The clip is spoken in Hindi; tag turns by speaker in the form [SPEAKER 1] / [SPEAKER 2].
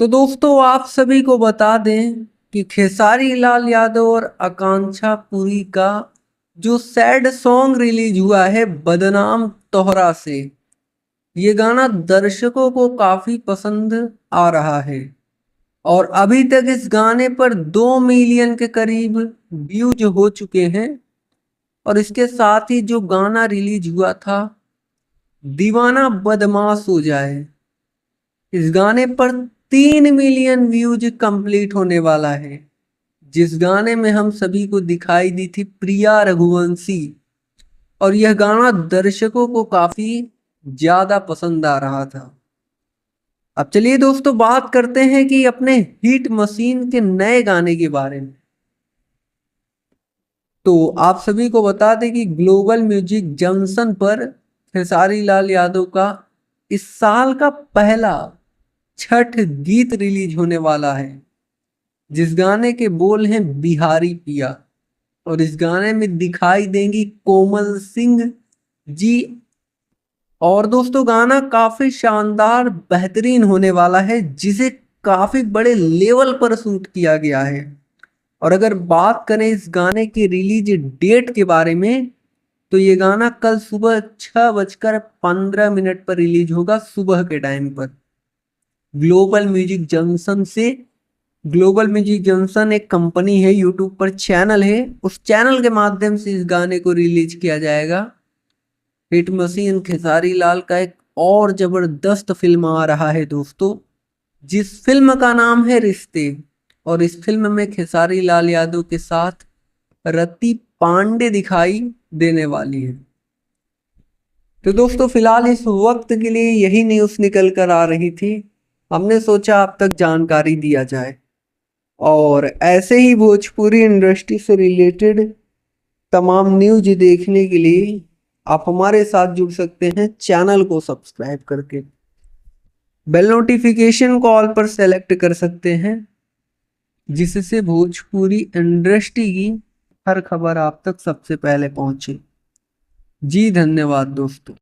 [SPEAKER 1] तो दोस्तों आप सभी को बता दें कि खेसारी लाल यादव और आकांक्षा पुरी का जो सैड सॉन्ग रिलीज हुआ है बदनाम तोहरा से, ये गाना दर्शकों को काफी पसंद आ रहा है और अभी तक इस गाने पर 2 मिलियन के करीब व्यूज हो चुके हैं। और इसके साथ ही जो गाना रिलीज हुआ था दीवाना बदमाश हो जाए, इस गाने पर 3 मिलियन व्यूज कंप्लीट होने वाला है, जिस गाने में हम सभी को दिखाई दी थी प्रिया रघुवंशी। और यह गाना दर्शकों को काफी ज्यादा पसंद आ रहा था। अब चलिए दोस्तों बात करते हैं कि अपने हिट मशीन के नए गाने के बारे में। तो आप सभी को बता दें कि ग्लोबल म्यूजिक जंक्शन पर खेसारी लाल यादव का इस साल का पहला छठ गीत रिलीज होने वाला है, जिस गाने के बोल हैं बिहारी पिया। और इस गाने में दिखाई देंगी कोमल सिंह जी। और दोस्तों गाना काफी शानदार बेहतरीन होने वाला है, जिसे काफी बड़े लेवल पर शूट किया गया है। और अगर बात करें इस गाने की रिलीज डेट के बारे में, तो ये गाना कल सुबह 6:15 पर रिलीज होगा, सुबह के टाइम पर ग्लोबल म्यूजिक जंक्शन से। ग्लोबल म्यूजिक जंक्शन एक कंपनी है, यूट्यूब पर चैनल है, उस चैनल के माध्यम से इस गाने को रिलीज किया जाएगा। हिट मशीन खेसारी लाल का एक और जबरदस्त फिल्म आ रहा है दोस्तों, जिस फिल्म का नाम है रिश्ते। और इस फिल्म में खेसारी लाल यादव के साथ रति पांडे दिखाई देने वाली है। तो दोस्तों फिलहाल इस वक्त के लिए यही न्यूज़ निकल कर आ रही थी, हमने सोचा आप तक जानकारी दिया जाए। और ऐसे ही भोजपुरी इंडस्ट्री से रिलेटेड तमाम न्यूज देखने के लिए आप हमारे साथ जुड़ सकते हैं चैनल को सब्सक्राइब करके। बेल नोटिफिकेशन को ऑल पर सेलेक्ट कर सकते हैं, जिससे भोजपुरी इंडस्ट्री की हर खबर आप तक सबसे पहले पहुंचे। जी धन्यवाद दोस्तों।